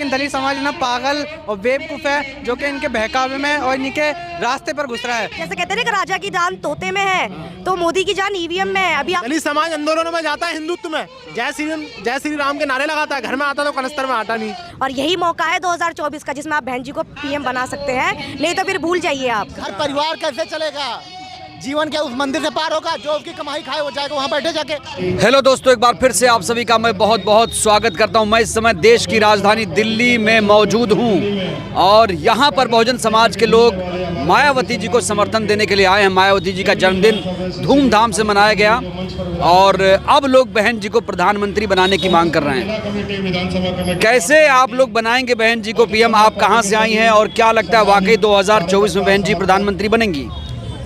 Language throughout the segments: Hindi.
लेकिन दलित समाज ना पागल और बेवकूफ़ है जो कि इनके बहकावे में और इनके रास्ते पर घुस रहा है। जैसे कहते हैं ना कि राजा की जान तोते में है, तो मोदी की जान ईवीएम में है। अभी दलित समाज आंदोलनों में जाता है, हिंदुत्व में जय श्री राम के नारे लगाता है, घर में आता तो कनस्तर में आता नहीं। और यही मौका है 2024 का जिसमें आप बहन जी को पीएम बना सकते हैं, नहीं तो फिर भूल जाइए आप। घर परिवार कैसे चलेगा? जीवन के उस मंदिर से पार होगा जो उसकी कमाई खाए वो जाएगा वहाँ बैठे जाके। हेलो दोस्तों, एक बार फिर से आप सभी का मैं बहुत बहुत स्वागत करता हूं। मैं इस समय देश की राजधानी दिल्ली में मौजूद हूं और यहां पर बहुजन समाज के लोग मायावती जी को समर्थन देने के लिए आए हैं। मायावती जी का जन्मदिन धूमधाम से मनाया गया और अब लोग बहन जी को प्रधानमंत्री बनाने की मांग कर रहे हैं। कैसे आप लोग बनाएंगे बहन जी को पीएम? आप कहाँ से आई हैं और क्या लगता है वाकई 2024 में बहन जी प्रधानमंत्री बनेंगी?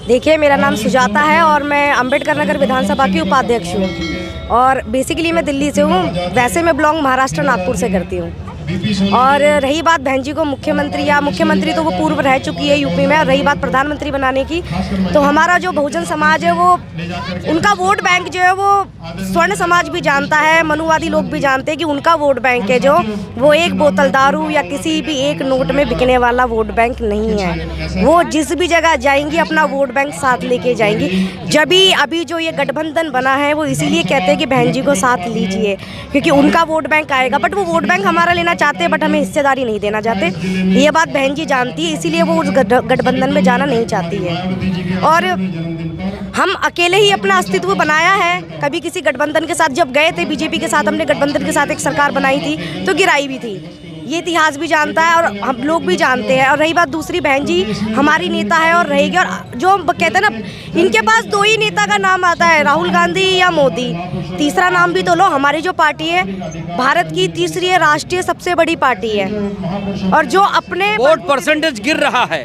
देखिए, मेरा नाम सुजाता है और मैं अंबेडकर नगर विधानसभा की उपाध्यक्ष हूँ और बेसिकली मैं दिल्ली से हूँ। वैसे मैं बिलोंग महाराष्ट्र नागपुर से करती हूँ। और रही बात बहन जी को मुख्यमंत्री तो वो पूर्व रह चुकी है यूपी में, और रही बात प्रधानमंत्री बनाने की, तो हमारा जो बहुजन समाज है वो उनका वोट बैंक जो है वो स्वर्ण समाज भी जानता है, मनुवादी लोग भी जानते हैं कि उनका वोट बैंक है जो वो एक बोतल दारू या किसी भी एक नोट में बिकने वाला वोट बैंक नहीं है। वो जिस भी जगह जाएंगी अपना वोट बैंक साथ लेके जाएंगी। जब भी अभी जो ये गठबंधन बना है वो इसीलिए कहते हैं कि बहन जी को साथ लीजिए, क्योंकि उनका वोट बैंक आएगा। बट वो वोट बैंक हमारा लेना चाहते हैं, बट हमें हिस्सेदारी नहीं देना चाहते। ये बात बहन जी जानती है, इसीलिए वो उस गठबंधन में जाना नहीं चाहती है। और हम अकेले ही अपना अस्तित्व बनाया है। कभी किसी गठबंधन के साथ जब गए थे, बीजेपी के साथ हमने गठबंधन के साथ एक सरकार बनाई थी तो गिराई भी थी। ये इतिहास भी जानता है और हम लोग भी जानते हैं। और रही बात दूसरी, बहन जी हमारी नेता है और रहेगी। और जो कहते हैं ना, इनके पास दो ही नेता का नाम आता है, राहुल गांधी या मोदी। तीसरा नाम भी तो लो। हमारी जो पार्टी है भारत की तीसरी राष्ट्रीय सबसे बड़ी पार्टी है और जो अपने वोट परसेंटेज गिर रहा है।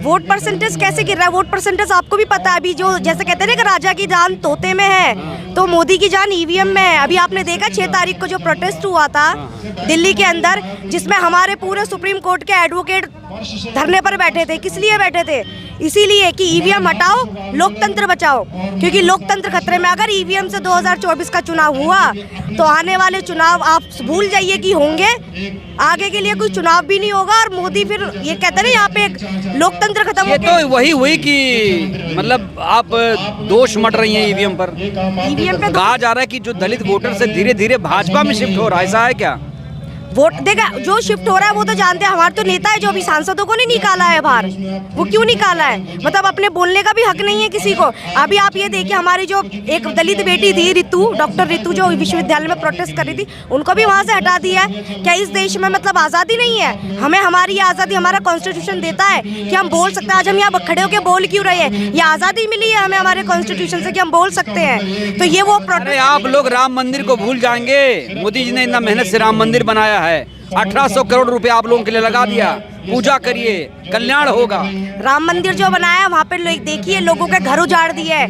वोट परसेंटेज कैसे गिर रहा है? वोट परसेंटेज आपको भी पता है। अभी जो जैसे कहते हैं ना कि राजा की जान तोते में है, तो मोदी की जान ईवीएम में है। अभी आपने देखा 6 तारीख को जो प्रोटेस्ट हुआ था दिल्ली के अंदर, जिसमें हमारे पूरे सुप्रीम कोर्ट के एडवोकेट धरने पर बैठे थे। किस लिए बैठे थे? इसीलिए कि ईवीएम हटाओ, लोकतंत्र बचाओ, क्योंकि लोकतंत्र खतरे में। अगर ईवीएम से 2024 का चुनाव हुआ तो आने वाले चुनाव आप भूल जाइए कि होंगे। आगे के लिए कोई चुनाव भी नहीं होगा और मोदी फिर ये कहते हैं ना यहाँ पे एक लोकतंत्र खत्म हो गया। तो वही हुई कि मतलब आप दोष मट रही हैं ईवीएम पर। ईवीएम पे कहा जा रहा है कि जो दलित वोटर से धीरे धीरे भाजपा में शिफ्ट हो रहा है, ऐसा है क्या? वोट देखा जो शिफ्ट हो रहा है वो तो जानते हैं। हमारे तो नेता है जो अभी सांसदों को नहीं निकाला है बाहर, वो क्यों निकाला है? मतलब अपने बोलने का भी हक नहीं है किसी को। अभी आप ये देखिए, हमारी जो एक दलित बेटी थी रितु, डॉक्टर रितु, जो विश्वविद्यालय में प्रोटेस्ट कर रही थी, उनको भी वहाँ से हटा दिया है। क्या इस देश में मतलब आज़ादी नहीं है? हमें हमारी आज़ादी हमारा कॉन्स्टिट्यूशन देता है कि हम बोल सकते हैं। आज हम यहाँ खड़े होकर बोल क्यों रहे हैं? ये आज़ादी मिली है हमें हमारे कॉन्स्टिट्यूशन से कि हम बोल सकते हैं। तो ये वो अरे आप लोग राम मंदिर को भूल जाएंगे। मोदी जी ने इतना मेहनत से राम मंदिर बनाया है, 1800 करोड़ रुपए आप लोगों के लिए लगा दिया। पूजा करिए, कल्याण होगा। राम मंदिर जो बनाया वहाँ पे देखिए, लोगों के घर उजाड़ दिए,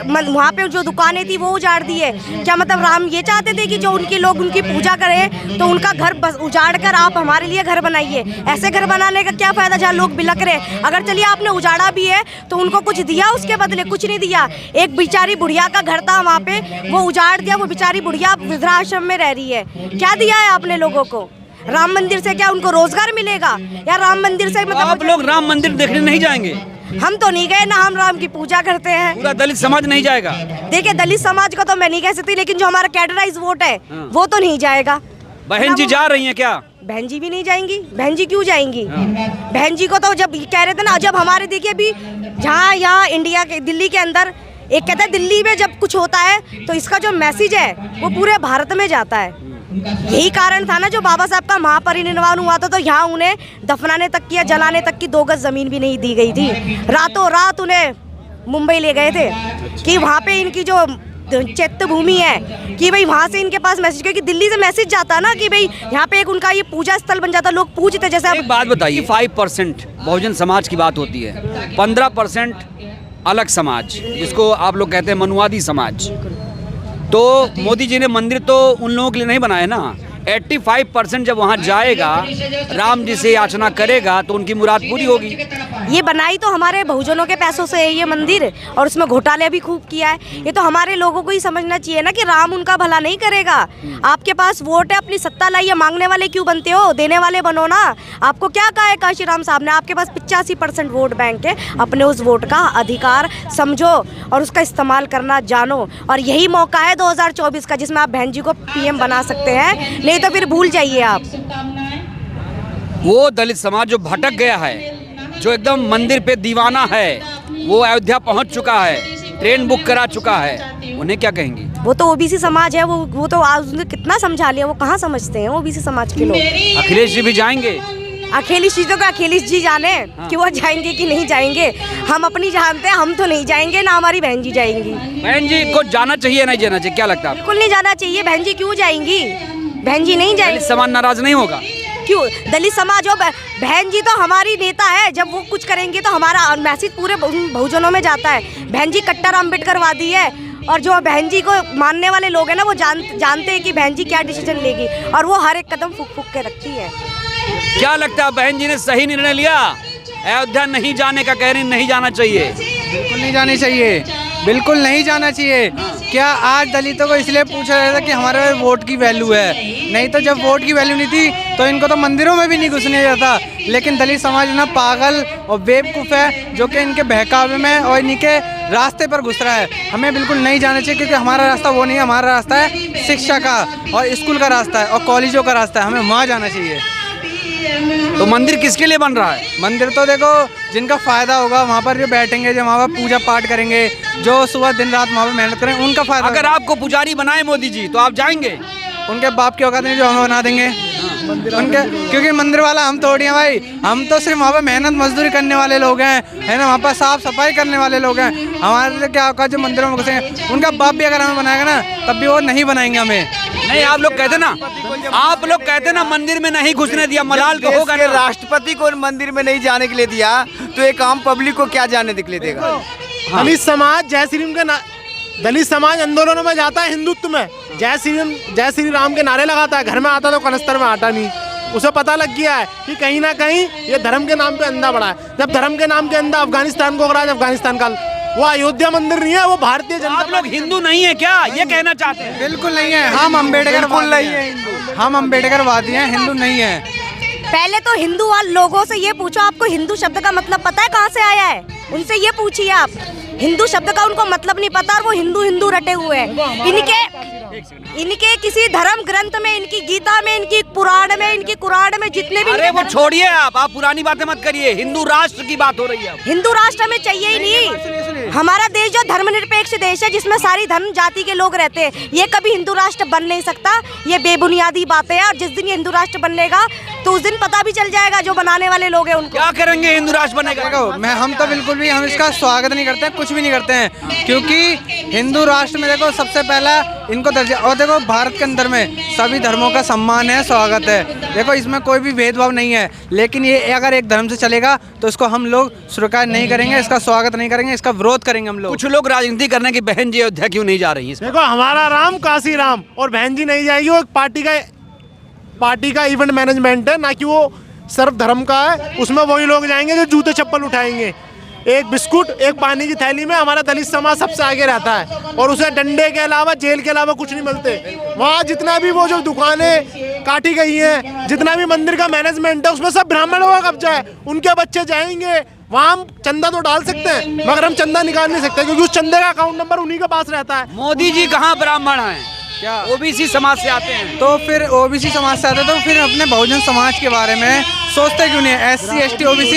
वहाँ पे जो दुकानें थी वो उजाड़ दिए। क्या मतलब राम ये चाहते थे कि जो उनके लोग उनकी पूजा करें तो उनका घर बस उजाड़ कर आप हमारे लिए घर बनाइए? ऐसे घर बनाने का क्या फायदा जहाँ लोग बिलक रहे? अगर चलिए आपने उजाड़ा भी है तो उनको कुछ दिया उसके बदले? कुछ नहीं दिया। एक बेचारी बुढ़िया का घर था वहाँ पे, वो उजाड़ दिया। वो बेचारी बुढ़िया वृद्धाश्रम में रह रही है। क्या दिया है आपने लोगों को? राम मंदिर से क्या उनको रोजगार मिलेगा? या राम मंदिर से मतलब आप लोग राम मंदिर देखने नहीं जाएंगे? हम तो नहीं गए ना, हम राम की पूजा करते हैं। पूरा दलित समाज नहीं जाएगा? देखिए, दलित समाज को तो मैं नहीं कह सकती, लेकिन जो हमारा कैडराइज वोट है वो तो नहीं जाएगा। बहन जी जा रही हैं क्या? बहन जी भी नहीं जाएंगी। बहन जी क्यों जाएंगी? बहन जी को तो जब कह रहे थे ना, जब हमारे देखिए अभी जहाँ यहाँ इंडिया के दिल्ली के अंदर एक कहता है दिल्ली में जब कुछ होता है तो इसका जो मैसेज है वो पूरे भारत में जाता है। यही कारण था ना जो बाबा साहब का महापरिनिर्वाण हुआ था, तो यहाँ उन्हें दफनाने तक की या जलाने तक की 2 गज जमीन भी नहीं दी गई थी। रातों रात उन्हें मुंबई ले गए थे कि वहाँ पे इनकी जो चैत्य भूमि है कि भाई वहाँ से इनके पास मैसेज, क्योंकि दिल्ली से मैसेज जाता ना कि भाई यहाँ पे एक उनका ये पूजा स्थल बन जाता, लोग पूजते। जैसे एक बात बताइए, 5% बहुजन समाज की बात होती है, 15% अलग समाज जिसको आप लोग कहते हैं मनुवादी समाज। तो मोदी जी ने मंदिर तो उन लोगों के लिए नहीं बनाया ना, 85% जब वहाँ जाएगा, राम जी से याचना करेगा तो उनकी मुराद पूरी होगी। ये बनाई तो हमारे बहुजनों के पैसों से है ये मंदिर, और उसमें घोटाले भी खूब किया है। ये तो हमारे लोगों को ही समझना चाहिए ना कि राम उनका भला नहीं करेगा। आपके पास वोट है, अपनी सत्ता लाइए, मांगने वाले क्यों बनते हो, देने वाले बनो ना। आपको क्या कहा है काशीराम साहब ने, आपके पास 85% वोट बैंक है, अपने उस वोट का अधिकार समझो और उसका इस्तेमाल करना जानो। और यही मौका है 2024 का जिसमें आप बहन जी को पीएम बना सकते हैं, नहीं तो फिर भूल जाइए आप। वो दलित समाज जो भटक गया है, जो एकदम मंदिर पे दीवाना है, वो अयोध्या पहुंच चुका है, ट्रेन बुक करा चुका है, उन्हें क्या कहेंगी? वो तो ओबीसी समाज है, वो तो आज उसने कितना समझा लिया, वो कहाँ समझते हैं ओबीसी समाज के लोग। अखिलेश जी भी जाएंगे? अखिलेश जी तो अखिलेश जी जाने कि वो जाएंगे कि नहीं जाएंगे, हम अपनी जानते हैं, हम तो नहीं जाएंगे, ना हमारी बहन जी जाएंगी। बहन जी को जाना चाहिए नहीं जाना चाहिए, क्या लगता है? बिल्कुल नहीं जाना चाहिए। बहन जी क्यों जाएंगी? बहन जी नहीं जाएंगी। दलित समाज नाराज नहीं होगा? क्यों? दलित समाज हो, बहन जी तो हमारी नेता है, जब वो कुछ करेंगे तो हमारा मैसेज पूरे बहुजनों में जाता है। बहन जी कट्टर अम्बेडकरवादी है, और जो बहन जी को मानने वाले लोग हैं ना, वो जानते हैं कि बहन जी क्या डिसीजन लेगी, और वो हर एक कदम फूक फूक के रखती है। क्या लगता है बहन जी ने सही निर्णय लिया? अयोध्या नहीं जाने का कह रही, नहीं जाना चाहिए। बिल्कुल नहीं जानी चाहिए, बिल्कुल नहीं जाना चाहिए। क्या आज दलितों को इसलिए पूछा जाता है कि हमारे वोट की वैल्यू है, नहीं तो जब वोट की वैल्यू नहीं थी तो इनको तो मंदिरों में भी नहीं घुसने जाता। लेकिन दलित समाज ना पागल और बेवकूफ़ है, जो कि इनके बहकावे में और इनके रास्ते पर घुस रहा है। हमें बिल्कुल नहीं जाना चाहिए, क्योंकि हमारा रास्ता वो नहीं है, हमारा रास्ता है शिक्षा का और स्कूल का रास्ता है और कॉलेजों का रास्ता है, हमें वहाँ जाना चाहिए। तो मंदिर किसके लिए बन रहा है? मंदिर तो देखो जिनका फ़ायदा होगा, वहाँ पर जो बैठेंगे, जो वहाँ पर पूजा पाठ करेंगे, जो सुबह दिन रात वहाँ पर मेहनत करें, उनका फ़ायदा। अगर आपको पुजारी बनाए मोदी जी तो आप जाएंगे? उनके बाप की औकात नहीं जो हमें बना देंगे उनके, क्योंकि मंदिर वाला हम थोड़ी हैं भाई, हम तो सिर्फ वहाँ पर मेहनत मजदूरी करने वाले लोग हैं, है ना, वहाँ पर साफ सफाई करने वाले लोग हैं। हमारे लिए क्या औकात जो मंदिरों में घुसेंगे। उनका बाप भी अगर हमें बनाएगा ना, तब भी वो नहीं बनाएंगे हमें। नहीं, आप लोग कहते ना मंदिर में नहीं घुसने दिया, मलाल तो होगा। राष्ट्रपति को मंदिर में नहीं जाने के लिए दिया तो एक आम पब्लिक को क्या जाने के लिए देगा? दलित समाज जय श्री राम के दलित समाज आंदोलनों में जाता है, हिंदुत्व में जय श्री राम के नारे लगाता है, घर में आता तो कनस्तर में आटा नहीं। उसे पता लग गया है कि कहीं ना कहीं ये धर्म के नाम पे अंधा बड़ा है। जब धर्म के नाम के अंधा अफगानिस्तान को करा, अफगानिस्तान का वो अयोध्या मंदिर नहीं है, वो भारतीय जनता। आप लोग हिंदू नहीं है क्या, ये कहना चाहते हैं? बिल्कुल नहीं है, हम अम्बेडकरवादी हैं, हम अम्बेडकरवादी हैं, हिंदू नहीं है। पहले तो हिंदू वाले लोगों से ये पूछो, आपको हिंदू शब्द का मतलब पता है कहाँ से आया है? उनसे ये पूछिए आप। हिंदू शब्द का उनको मतलब नहीं पता, और वो हिंदू रटे हुए हैं। इनके किसी धर्म ग्रंथ में, इनकी गीता में, इनकी पुराण में, इनकी कुरान में जितने भी। अरे वो छोड़िए, आप पुरानी बातें मत करिए, हिंदू राष्ट्र की बात हो रही है। हिंदू राष्ट्र हमें चाहिए ही नहीं। हमारा देश जो धर्मनिरपेक्ष देश है, जिसमें सारी धर्म जाति के लोग रहते हैं, ये कभी हिंदू राष्ट्र बन नहीं सकता। ये बेबुनियादी बातें हैं, और जिस दिन ये हिंदू राष्ट्र बनेगा तो उस दिन पता भी चल जाएगा जो बनाने वाले लोग हैं उनको। क्या करेंगे हिंदू राष्ट्र बनेगा? हम तो बिल्कुल भी हम इसका स्वागत नहीं करते हैं, कुछ भी नहीं करते हैं, क्योंकि हिंदू राष्ट्र में देखो सबसे पहला इनको दर्जा, और देखो भारत के अंदर में सभी धर्मों का सम्मान है, स्वागत है। देखो इसमें कोई भी भेदभाव नहीं है, लेकिन ये अगर एक धर्म से चलेगा तो इसको हम लोग स्वीकार नहीं करेंगे, इसका स्वागत नहीं करेंगे, इसका विरोध करेंगे हम लोग। कुछ लोग राजनीति करने की बहन जी अयोध्या क्यों नहीं जा रही? देखो हमारा राम काशी राम, और बहन जी नहीं जाएगी। वो एक पार्टी का इवेंट मैनेजमेंट है, ना कि वो सर्व धर्म का है। उसमें वही लोग जाएंगे जो जूते चप्पल उठाएंगे। एक बिस्कुट, एक पानी की थैली में हमारा दलित समाज सबसे आगे रहता है, और उसे डंडे के अलावा, जेल के अलावा कुछ नहीं मिलते। वहाँ जितना भी वो जो दुकानें काटी गई हैं, जितना भी मंदिर का मैनेजमेंट है, उसमें सब ब्राह्मणों का कब्जा है। उनके बच्चे जाएंगे वहाँ, हम चंदा तो डाल सकते हैं, मगर हम चंदा निकाल नहीं सकते, क्योंकि उस चंदे का अकाउंट नंबर उन्हीं के पास रहता है। मोदी जी कहाँ ब्राह्मण हैं? क्या ओबीसी समाज से आते हैं? तो फिर ओबीसी समाज से आते तो फिर अपने बहुजन समाज के बारे में सोचते क्यों नहीं है? SC ST OBC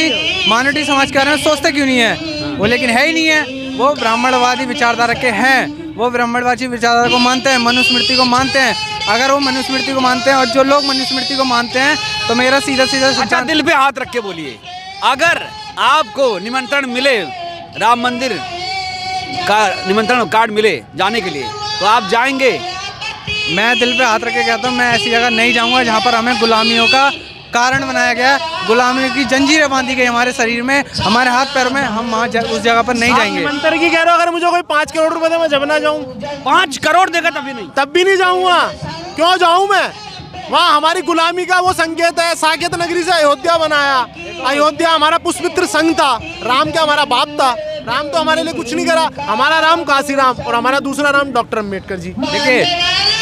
माइनॉरिटी समाज के बारे में सोचते क्यों नहीं है? वो लेकिन है ही नहीं है। वो ब्राह्मणवादी विचारधारा के हैं, वो ब्राह्मणवादी विचारधारा को मानते हैं, मनुस्मृति को मानते हैं। अगर वो मनुस्मृति को मानते हैं, और जो लोग मनुस्मृति को मानते हैं, तो मेरा सीधा अच्छा, दिल पे हाथ रख के बोलिए, अगर आपको निमंत्रण मिले, राम मंदिर का निमंत्रण कार्ड मिले जाने के लिए, तो आप जाएंगे? मैं दिल पे हाथ रख के कहता हूँ, मैं ऐसी जगह नहीं जाऊँगा जहाँ पर हमें गुलामियों का कारण बनाया गया, गुलामी की जंजीरें बांधी गई हमारे शरीर में, हमारे हाथ पैर में। हम वहाँ उस जगह पर नहीं जाएंगे। मंत्र की कह रहे हो, अगर मुझे कोई 5 करोड़ रुपए दे, मैं जब ना जाऊँ। 5 करोड़ देगा तभी नहीं? तब भी नहीं जाऊँगा। क्यों जाऊँ मैं? वहाँ हमारी गुलामी का वो संकेत है। साकेत नगरी से अयोध्या बनाया। अयोध्या हमारा पुष्पमित्र संघ था। राम क्या हमारा बाप था। राम तो हमारे लिए कुछ नहीं करा। हमारा राम काशी राम और हमारा दूसरा राम डॉक्टर अम्बेडकर जी। देखिए,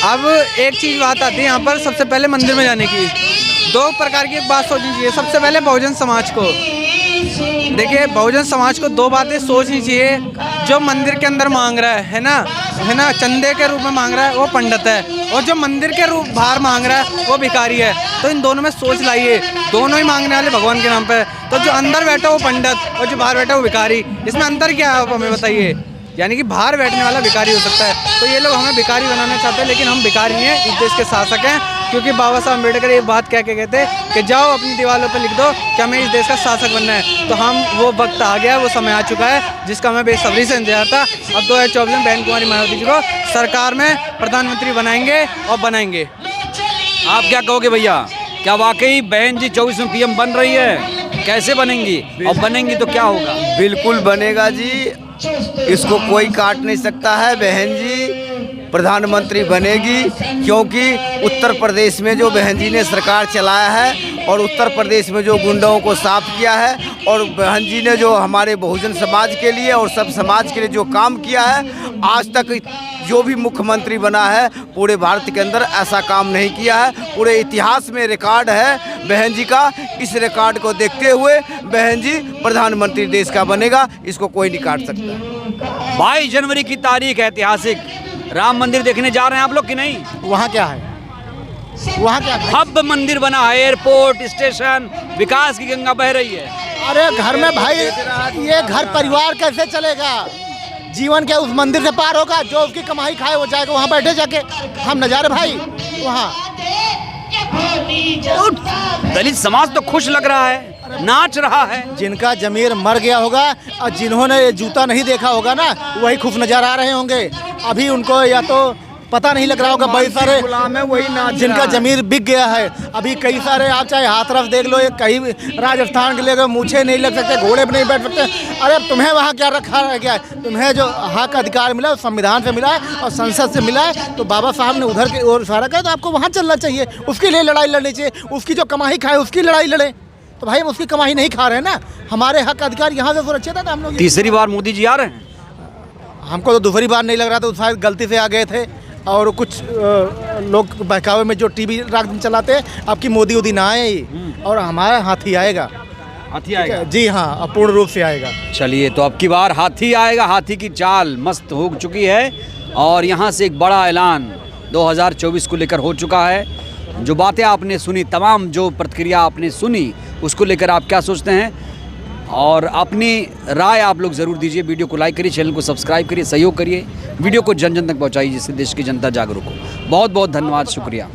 अब एक चीज़ बात आती है यहाँ पर, सबसे पहले मंदिर में जाने की दो प्रकार की एक बात सोचनी चाहिए। सबसे पहले बहुजन समाज को, देखिए बहुजन समाज को दो बातें सोचनी चाहिए। जो मंदिर के अंदर मांग रहा है ना, चंदे के रूप में मांग रहा है, वो पंडित है, और जो मंदिर के रूप बाहर मांग रहा है वो भिखारी है। तो इन दोनों में सोच लाइए, दोनों ही मांगने वाले भगवान के नाम पे। तो जो अंदर बैठा वो पंडित और जो बाहर बैठा वो भिखारी, इसमें अंतर क्या है आप हमें बताइए। यानी कि बाहर बैठने वाला भिखारी हो सकता है। तो ये लोग हमें भिखारी बनाना चाहते हैं, लेकिन हम भिखारी नहीं हैं, इस देश के शासक हैं। क्योंकि बाबा साहब अम्बेडकर ये बात कह के कहते कि जाओ अपनी दीवारों पर लिख दो कि हमें इस देश का शासक बनना है। तो हम वो वक्त आ गया, वो समय आ चुका है जिसका हमें बेसब्री से इंतजार था। अब 2024 में बहन कुमारी मायावती जी को सरकार में प्रधानमंत्री बनाएंगे और बनाएंगे। आप क्या कहोगे भैया, क्या वाकई बहन जी 24 में पीएम बन रही है? कैसे बनेंगी और बनेंगी तो क्या होगा? बिल्कुल बनेगा जी, इसको कोई काट नहीं सकता है। बहन जी प्रधानमंत्री बनेगी, क्योंकि उत्तर प्रदेश में जो बहन जी ने सरकार चलाया है और उत्तर प्रदेश में जो गुंडों को साफ किया है, और बहन जी ने जो हमारे बहुजन समाज के लिए और सब समाज के लिए जो काम किया है, आज तक जो भी मुख्यमंत्री बना है पूरे भारत के अंदर ऐसा काम नहीं किया है। पूरे इतिहास में रिकॉर्ड है बहन जी का। इस रिकॉर्ड को देखते हुए बहन जी प्रधानमंत्री देश का बनेगा, इसको कोई नहीं काट सकता। 22 जनवरी की तारीख है ऐतिहासिक। राम मंदिर देखने जा रहे हैं आप लोग कि नहीं? वहाँ क्या है, वहाँ क्या है? भव्य मंदिर बना है, एयरपोर्ट, स्टेशन, विकास की गंगा बह रही है। अरे घर में भाई ये घर परिवार कैसे चलेगा? जीवन क्या उस मंदिर से पार होगा? जो उसकी कमाई खाए वो जाएगा वहाँ बैठे जाके। हम नजारे भाई वहाँ। तो दलित समाज तो खुश लग रहा है, नाच रहा है। जिनका जमीर मर गया होगा और जिन्होंने ये जूता नहीं देखा होगा ना, वही खुश नजर आ रहे होंगे। अभी उनको या तो पता नहीं लग रहा होगा, बड़े सारे गुलाम है वही नाच जिनका जमीर बिक गया है। अभी कई सारे आप चाहे हाथरस देख लो, एक कहीं राजस्थान के लिए मूछे नहीं लग सकते, घोड़े पर नहीं बैठ सकते। अरे तुम्हें वहाँ क्या रखा रह गया है? तुम्हें जो हक अधिकार मिला संविधान से मिला है और संसद से मिला है, तो बाबा साहब ने उधर की ओर इशारा किया, तो आपको वहाँ चलना चाहिए। उसके लिए लड़ाई लड़नी चाहिए। उसकी जो कमाई खाए उसकी लड़ाई लड़े। तो भाई हम उसकी कमाई नहीं खा रहे हैं ना, हमारे हक अधिकार यहाँ से सुरक्षित है। तो हम लोग तीसरी बार मोदी जी आ रहे हैं? हमको तो दूसरी बार नहीं लग रहा था, शायद गलती से आ गए थे। और कुछ लोग बहकावे में जो टीवी रात दिन चलाते हैं, आपकी मोदी उदी ना आए और हमारा हाथी आएगा। हाथी आएगा? जी हाँ, पूर्ण रूप से आएगा। चलिए, तो अब की बार हाथी आएगा। हाथी की चाल मस्त हो चुकी है और यहाँ से एक बड़ा ऐलान 2024 को लेकर हो चुका है। जो बातें आपने सुनी, तमाम जो प्रतिक्रिया आपने सुनी, उसको लेकर आप क्या सोचते हैं और अपनी राय आप लोग ज़रूर दीजिए। वीडियो को लाइक करिए, चैनल को सब्सक्राइब करिए, सहयोग करिए, वीडियो को जन जन तक पहुँचाइए, जिससे देश की जनता जागरूक हो। बहुत बहुत धन्यवाद, शुक्रिया।